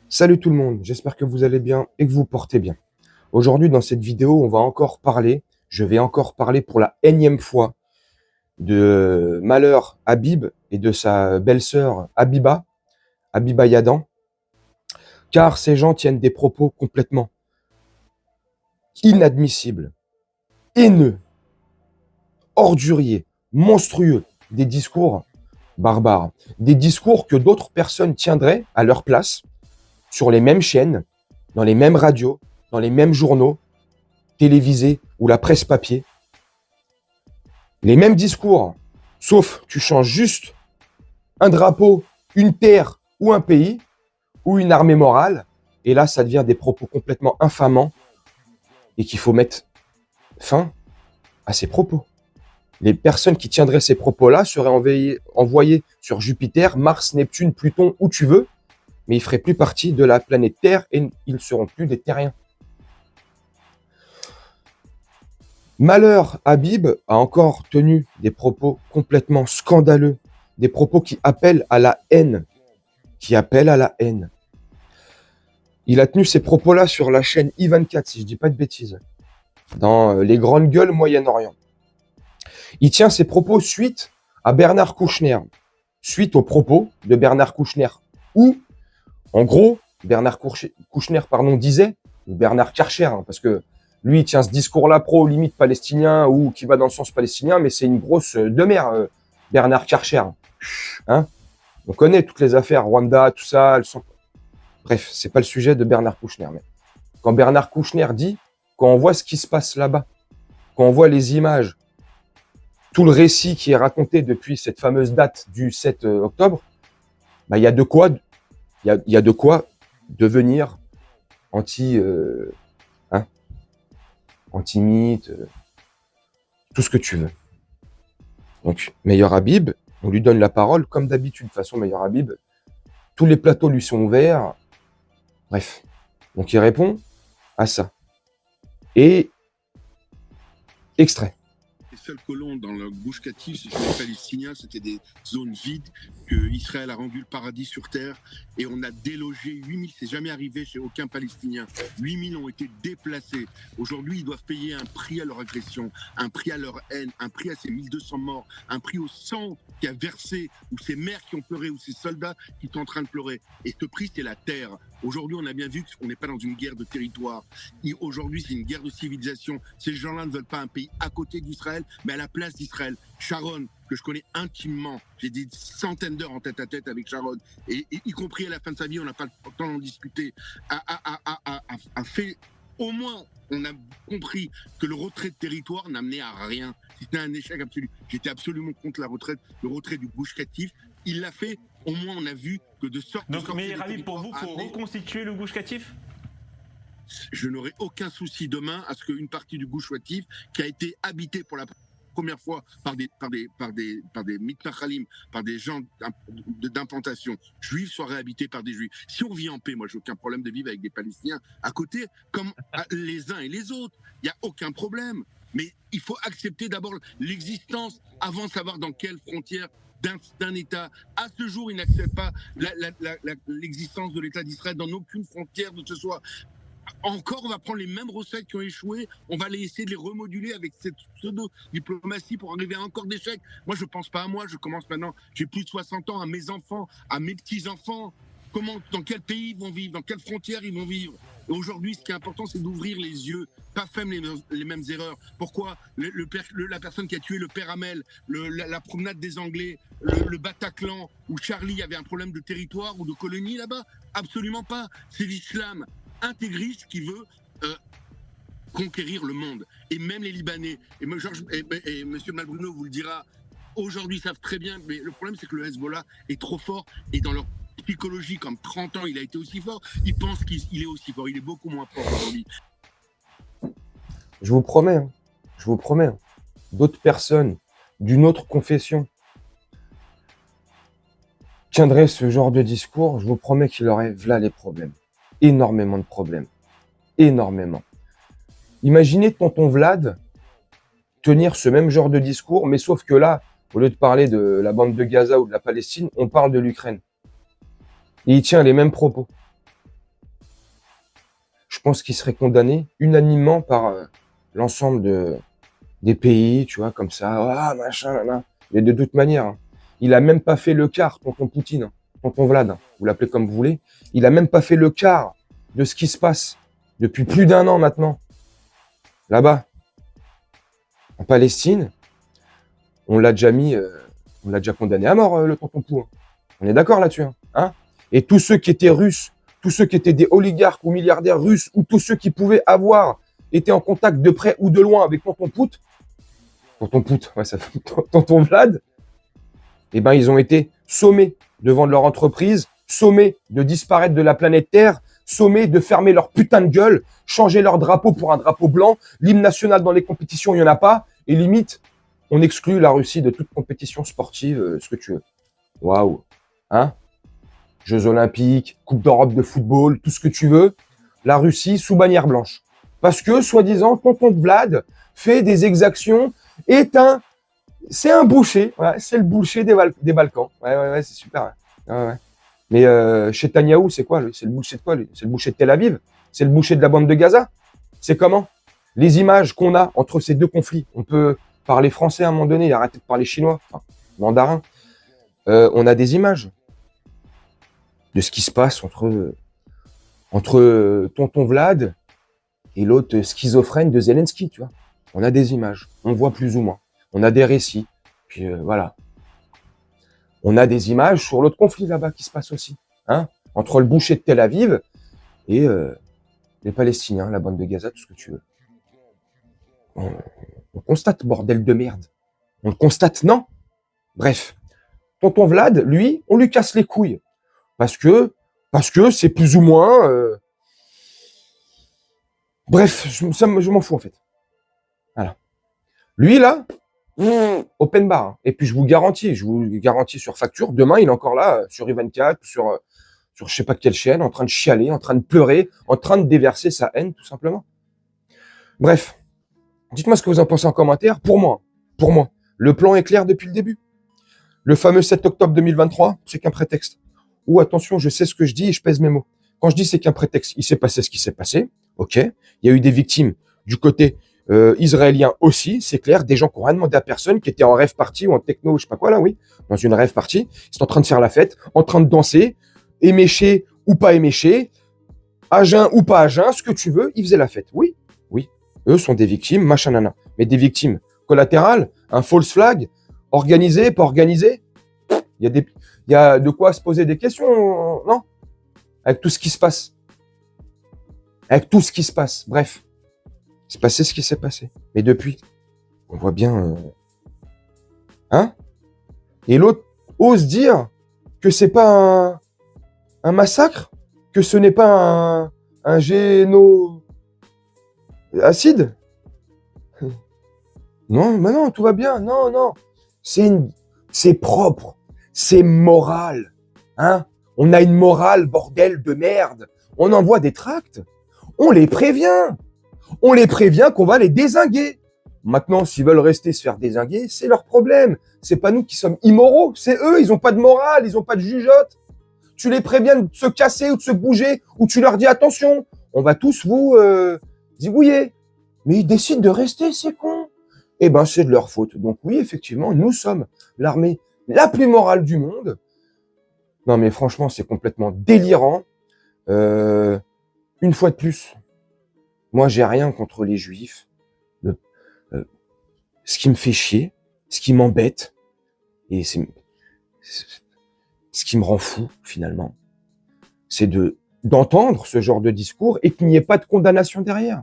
Salut tout le monde, j'espère que vous allez bien et que vous portez bien. Aujourd'hui, dans cette vidéo, je vais encore parler pour la énième fois de Malheur Habib et de sa belle-sœur Habiba Yadan, car ces gens tiennent des propos complètement inadmissibles, haineux, orduriers, monstrueux, des discours barbares, des discours que d'autres personnes tiendraient à leur place, sur les mêmes chaînes, dans les mêmes radios, dans les mêmes journaux, télévisés ou la presse papier. Les mêmes discours, sauf tu changes juste un drapeau, une terre ou un pays, ou une armée morale, et là ça devient des propos complètement infamants et qu'il faut mettre fin à ces propos. Les personnes qui tiendraient ces propos-là seraient envoyées sur Jupiter, Mars, Neptune, Pluton, où tu veux, mais ils feraient plus partie de la planète Terre et ils ne seront plus des terriens. Malheur Habib a encore tenu des propos complètement scandaleux, des propos qui appellent à la haine, Il a tenu ces propos-là sur la chaîne I24, si je dis pas de bêtises, dans les grandes gueules Moyen-Orient. Il tient ses propos suite à Bernard Kouchner, suite aux propos de Bernard Kouchner, où, en gros, Bernard Kouchner disait, ou Bernard Karcher, parce que lui, il tient ce discours-là limite palestinien ou qui va dans le sens palestinien, mais c'est une grosse demeure, Bernard Karcher. Hein, on connaît toutes les affaires, Rwanda, tout ça. Bref, c'est pas le sujet de Bernard Kouchner. Mais quand Bernard Kouchner dit, quand on voit ce qui se passe là-bas, quand on voit les images, tout le récit qui est raconté depuis cette fameuse date du 7 octobre, bah, il y a de quoi devenir anti-mythe, tout ce que tu veux. Donc, Meilleur Habib, on lui donne la parole, comme d'habitude. De toute façon, Meilleur Habib, tous les plateaux lui sont ouverts. Bref. Donc, il répond à ça. Et extrait. Les seuls colons dans le Gush Katif, c'était les Palestiniens, c'était des zones vides que Israël a rendu le paradis sur terre et on a délogé 8000, c'est jamais arrivé chez aucun Palestinien. 8000 ont été déplacés. Aujourd'hui, ils doivent payer un prix à leur agression, un prix à leur haine, un prix à ces 1200 morts, un prix au sang qui a versé, ou ces mères qui ont pleuré, ou ces soldats qui sont en train de pleurer. Et ce prix, c'est la terre. Aujourd'hui, on a bien vu qu'on n'est pas dans une guerre de territoire. Aujourd'hui, c'est une guerre de civilisation. Ces gens-là ne veulent pas un pays à côté d'Israël, mais à la place d'Israël. Sharon, que je connais intimement, j'ai des centaines d'heures en tête à tête avec Sharon, et y compris à la fin de sa vie, on n'a pas le temps d'en discuter, a fait, au moins, on a compris que le retrait de territoire n'amenait à rien. C'était un échec absolu. J'étais absolument contre le retrait du Gush Katif. Il l'a fait, au moins on a vu que de sorte... Donc, mais Ravi, pour vous, il faut reconstituer le Gush Katif ? Je n'aurai aucun souci demain à ce qu'une partie du Gush Katif, qui a été habitée pour la première fois par des mitnachalim, par des gens d'implantation juive, soit réhabitée par des juifs. Si on vit en paix, moi j'ai aucun problème de vivre avec des Palestiniens à côté, comme les uns et les autres. Il n'y a aucun problème. Mais il faut accepter d'abord l'existence avant de savoir dans quelles frontières d'un État. À ce jour, ils n'acceptent pas l'existence de l'État d'Israël dans aucune frontière de ce soit. Encore, on va prendre les mêmes recettes qui ont échoué, on va essayer de les remoduler avec cette pseudo-diplomatie pour arriver à encore des chèques. Moi, je ne pense pas à moi, je commence maintenant, j'ai plus de 60 ans, à mes enfants, à mes petits-enfants. Dans quel pays ils vont vivre, dans quelles frontières ils vont vivre. Et aujourd'hui, ce qui est important, c'est d'ouvrir les yeux, pas faire les mêmes erreurs. Pourquoi la personne qui a tué le père Hamel, la promenade des Anglais, le Bataclan, où Charlie avait un problème de territoire ou de colonie là-bas? Absolument pas. C'est l'islam intégriste qui veut conquérir le monde, et même les Libanais. Et M. Malbruno vous le dira, aujourd'hui ils savent très bien, mais le problème c'est que le Hezbollah est trop fort, et dans leur psychologie, comme 30 ans il a été aussi fort, ils pensent qu'il est aussi fort, il est beaucoup moins fort aujourd'hui. Je vous promets, d'autres personnes d'une autre confession tiendraient ce genre de discours, je vous promets qu'il aurait là les problèmes. Énormément de problèmes. Énormément. Imaginez tonton Vlad tenir ce même genre de discours, mais sauf que là, au lieu de parler de la bande de Gaza ou de la Palestine, on parle de l'Ukraine. Et il tient les mêmes propos. je pense qu'il serait condamné unanimement par l'ensemble des pays, tu vois, comme ça. Ah, machin, là, là. Mais de toute manière, hein, il a même pas fait le quart, tonton Poutine, hein, tonton Vlad, hein, vous l'appelez comme vous voulez. Il a même pas fait le quart de ce qui se passe depuis plus d'1 an maintenant. Là-bas, en Palestine, on l'a déjà condamné à mort, le tonton Pou. Hein. On est d'accord là-dessus, hein. Et tous ceux qui étaient russes, tous ceux qui étaient des oligarques ou milliardaires russes, ou tous ceux qui pouvaient avoir été en contact de près ou de loin avec tonton tonton Vlad, eh ben, ils ont été sommés de vendre leur entreprise, sommés de disparaître de la planète Terre, sommés de fermer leur putain de gueule, changer leur drapeau pour un drapeau blanc, l'hymne national dans les compétitions, il n'y en a pas, et limite, on exclut la Russie de toute compétition sportive, ce que tu veux. Waouh, hein? Jeux Olympiques, Coupe d'Europe de football, tout ce que tu veux, la Russie sous bannière blanche. Parce que, soi-disant, tonton Vlad fait des exactions, c'est un boucher, ouais, c'est le boucher des Balkans. Ouais, c'est super. Ouais. Mais chez Netanyahou, c'est quoi, lui? C'est le boucher de quoi, lui? C'est le boucher de Tel Aviv? C'est le boucher de la bande de Gaza? C'est comment? Les images qu'on a entre ces deux conflits, on peut parler français à un moment donné, arrêter de parler chinois, enfin, mandarin. On a des images de ce qui se passe entre tonton Vlad et l'autre schizophrène de Zelensky, tu vois. On a des images, on voit plus ou moins. On a des récits, puis voilà. On a des images sur l'autre conflit là-bas qui se passe aussi, hein, entre le boucher de Tel Aviv et les Palestiniens, la bande de Gaza, tout ce que tu veux. On constate, bordel de merde. On le constate, non? Bref. Tonton Vlad, lui, on lui casse les couilles. Parce que c'est plus ou moins... Bref, je m'en fous en fait. Voilà. Lui, là, open bar. Hein. Et puis je vous garantis sur facture, demain, il est encore là, sur I24, sur je sais pas quelle chaîne, en train de chialer, en train de pleurer, en train de déverser sa haine, tout simplement. Bref. Dites-moi ce que vous en pensez en commentaire. Pour moi, le plan est clair depuis le début. Le fameux 7 octobre 2023, c'est qu'un prétexte. Ou attention, je sais ce que je dis et je pèse mes mots. Quand je dis c'est qu'un prétexte, il s'est passé ce qui s'est passé, ok. Il y a eu des victimes du côté israélien aussi, c'est clair, des gens qui n'ont rien demandé à personne, qui étaient en rêve party ou en techno, je sais pas quoi là, oui, dans une rêve party, ils sont en train de faire la fête, en train de danser, éméché ou pas éméché, à jeun ou pas à jeun, ce que tu veux, ils faisaient la fête, oui. Eux sont des victimes, machin nana. Mais des victimes collatérales, un false flag, organisé, pas organisé. Il y a de quoi se poser des questions, non? Avec tout ce qui se passe. Bref. C'est passé ce qui s'est passé. Mais depuis, on voit bien, hein? Et l'autre ose dire que c'est pas un massacre, que ce n'est pas un acide? Non, mais non, tout va bien. Non. C'est propre. C'est moral. Hein? On a une morale, bordel de merde. On envoie des tracts. On les prévient. Qu'on va les dézinguer. Maintenant, s'ils veulent rester se faire dézinguer, c'est leur problème. C'est pas nous qui sommes immoraux. C'est eux, ils ont pas de morale, ils ont pas de jugeote. Tu les préviens de se casser ou de se bouger, ou tu leur dis attention, on va tous vous zigouiller. Mais ils décident de rester, c'est con. Eh ben, c'est de leur faute. Donc oui, effectivement, nous sommes l'armée la plus morale du monde. Non, mais franchement, c'est complètement délirant. Une fois de plus, moi, j'ai rien contre les juifs. Ce qui me fait chier, ce qui m'embête, et ce qui me rend fou, finalement, c'est d'entendre ce genre de discours et qu'il n'y ait pas de condamnation derrière,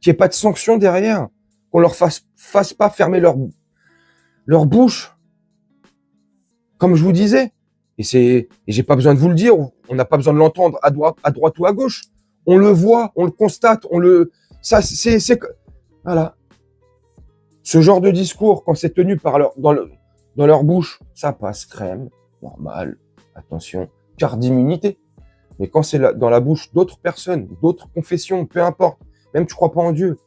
qu'il n'y ait pas de sanction derrière, qu'on leur fasse pas fermer leur bouche. Comme je vous disais, et j'ai pas besoin de vous le dire, on n'a pas besoin de l'entendre à droite ou à gauche. On le voit, on le constate, voilà. Ce genre de discours, quand c'est tenu dans leur bouche, ça passe crème, normal, attention, quart d'immunité. Mais quand c'est dans la bouche d'autres personnes, d'autres confessions, peu importe, même tu crois pas en Dieu,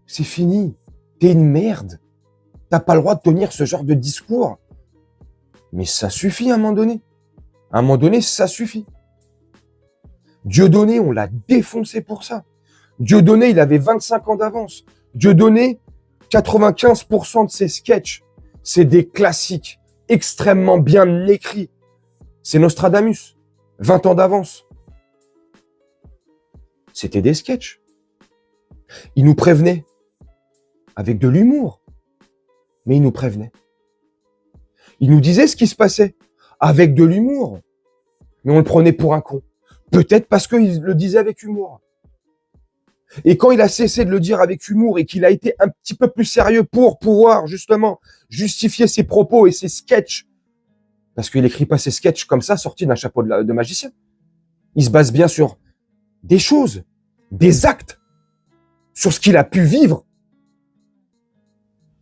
c'est fini. T'es une merde. T'as pas le droit de tenir ce genre de discours. Mais ça suffit à un moment donné. À un moment donné, ça suffit. Dieudonné, on l'a défoncé pour ça. Dieudonné, il avait 25 ans d'avance. Dieudonné, 95% de ses sketchs, c'est des classiques extrêmement bien écrits. C'est Nostradamus, 20 ans d'avance. C'était des sketchs. Il nous prévenait avec de l'humour, mais il nous prévenait. Il nous disait ce qui se passait avec de l'humour, mais on le prenait pour un con. Peut-être parce qu'il le disait avec humour. Et quand il a cessé de le dire avec humour et qu'il a été un petit peu plus sérieux pour pouvoir justement justifier ses propos et ses sketchs, parce qu'il écrit pas ses sketchs comme ça, sortis d'un chapeau de magicien. Il se base bien sur des choses, des actes, sur ce qu'il a pu vivre.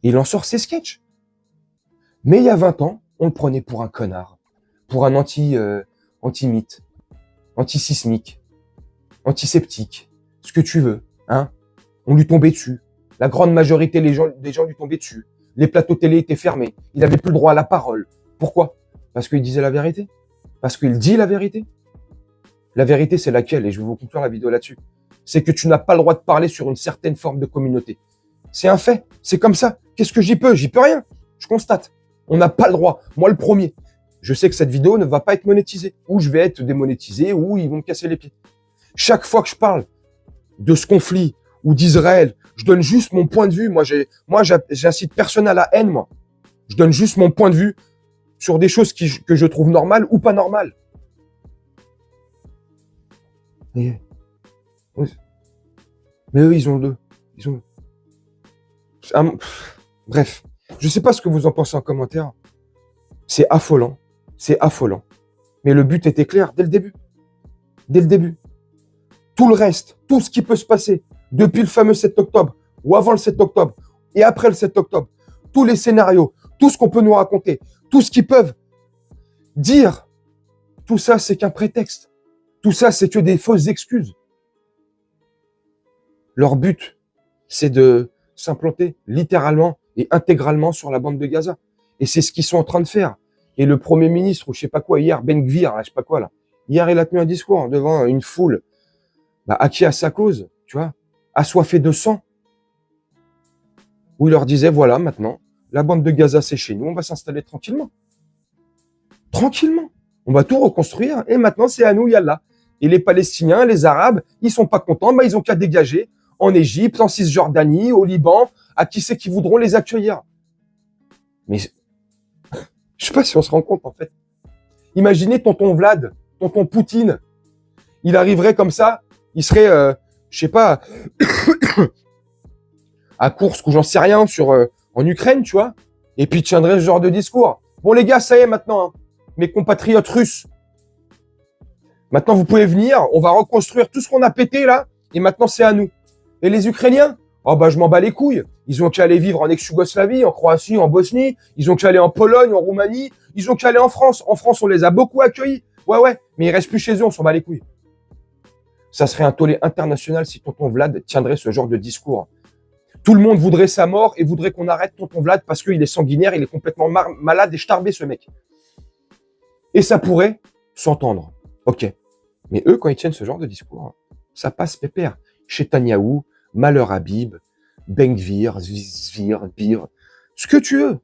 Et il en sort ses sketchs. Mais il y a 20 ans, on le prenait pour un connard, pour un anti-mythe, anti-sismique, antiseptique, ce que tu veux, hein. On lui tombait dessus. La grande majorité des gens lui tombaient dessus. Les plateaux télé étaient fermés. Il n'avait plus le droit à la parole. Pourquoi? Parce qu'il disait la vérité? Parce qu'il dit la vérité? La vérité, c'est laquelle? Et je vais vous conclure la vidéo là-dessus. C'est que tu n'as pas le droit de parler sur une certaine forme de communauté. C'est un fait. C'est comme ça. Qu'est-ce que j'y peux? J'y peux rien. Je constate. On n'a pas le droit. Moi, le premier. Je sais que cette vidéo ne va pas être monétisée. Ou je vais être démonétisé, ou ils vont me casser les pieds. Chaque fois que je parle de ce conflit ou d'Israël, je donne juste mon point de vue. Moi, j'incite personne à la haine, moi. Je donne juste mon point de vue sur des choses que je trouve normales ou pas normales. Mais eux, ils ont le... Bref, je sais pas ce que vous en pensez en commentaire. C'est affolant. C'est affolant. Mais le but était clair dès le début. Dès le début. Tout le reste, tout ce qui peut se passer depuis le fameux 7 octobre ou avant le 7 octobre et après le 7 octobre, tous les scénarios, tout ce qu'on peut nous raconter, tout ce qu'ils peuvent dire, tout ça, c'est qu'un prétexte. Tout ça, c'est que des fausses excuses. Leur but, c'est de s'implanter littéralement et intégralement sur la bande de Gaza. Et c'est ce qu'ils sont en train de faire. Et le Premier ministre, ou je sais pas quoi, hier, Ben Gvir, je sais pas quoi, là, hier, il a tenu un discours devant une foule acquis à sa cause, tu vois, assoiffé de sang, où il leur disait, voilà, maintenant, la bande de Gaza, c'est chez nous, on va s'installer tranquillement. Tranquillement. On va tout reconstruire, et maintenant, c'est à nous, yallah. Et les Palestiniens, les Arabes, ils sont pas contents, ils ont qu'à dégager en Égypte, en Cisjordanie, au Liban, à qui c'est qui voudront les accueillir. Mais, je sais pas si on se rend compte, en fait. Imaginez tonton Vlad, tonton Poutine, il arriverait comme ça, il serait, je sais pas, à Kursk ou j'en sais rien, en Ukraine, tu vois, et puis il tiendrait ce genre de discours. Bon les gars, ça y est maintenant, hein, mes compatriotes russes, maintenant vous pouvez venir, on va reconstruire tout ce qu'on a pété là, et maintenant c'est à nous. Et les Ukrainiens, oh bah je m'en bats les couilles, ils ont qu'à aller vivre en ex-Yougoslavie, en Croatie, en Bosnie, ils ont qu'à aller en Pologne, en Roumanie, ils ont qu'à aller en France. En France, on les a beaucoup accueillis, ouais, mais ils restent plus chez eux, on s'en bat les couilles. Ça serait un tollé international si tonton Vlad tiendrait ce genre de discours. Tout le monde voudrait sa mort et voudrait qu'on arrête tonton Vlad parce qu'il est sanguinaire, il est complètement malade et starbé ce mec. Et ça pourrait s'entendre. Ok. Mais eux, quand ils tiennent ce genre de discours, ça passe pépère. Chetanyahou, Malheur Habib, Ben Gvir, Zvir, Bir, ce que tu veux.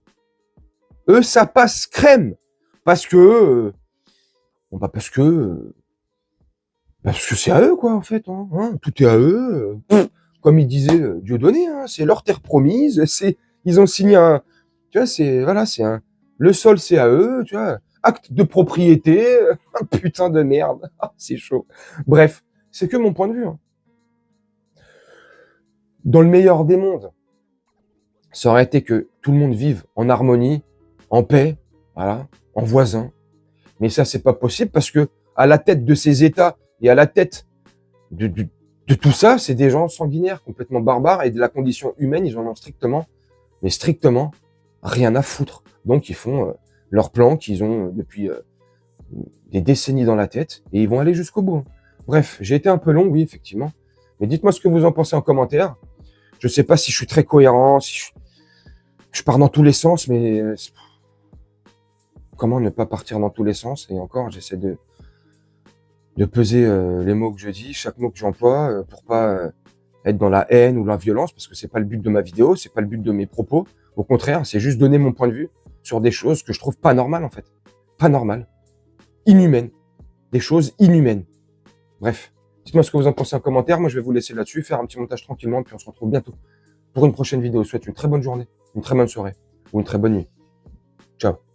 Eux, ça passe crème. Parce que c'est à eux, quoi, en fait. Hein. Tout est à eux. Comme il disait Dieudonné, hein, c'est leur terre promise. Ils ont signé un... Tu vois, le sol, c'est à eux, tu vois. Acte de propriété. Putain de merde. C'est chaud. Bref, c'est que mon point de vue. Hein. Dans le meilleur des mondes, ça aurait été que tout le monde vive en harmonie, en paix, voilà, en voisin. Mais ça, c'est pas possible parce que à la tête de ces États et à la tête de tout ça, c'est des gens sanguinaires, complètement barbares et de la condition humaine, ils en ont strictement rien à foutre. Donc, ils font leur plan qu'ils ont depuis des décennies dans la tête et ils vont aller jusqu'au bout. Bref, j'ai été un peu long, oui, effectivement. Mais dites-moi ce que vous en pensez en commentaire. Je sais pas si je suis très cohérent, si je pars dans tous les sens, mais comment ne pas partir dans tous les sens? Et encore, j'essaie de de peser les mots que je dis, chaque mot que j'emploie, pour pas être dans la haine ou la violence, parce que c'est pas le but de ma vidéo, c'est pas le but de mes propos. Au contraire, c'est juste donner mon point de vue sur des choses que je trouve pas normales, en fait. Pas normales. Inhumaines. Des choses inhumaines. Bref. Dites-moi ce que vous en pensez en commentaire. Moi, je vais vous laisser là-dessus, faire un petit montage tranquillement, puis on se retrouve bientôt pour une prochaine vidéo. Je vous souhaite une très bonne journée, une très bonne soirée ou une très bonne nuit. Ciao.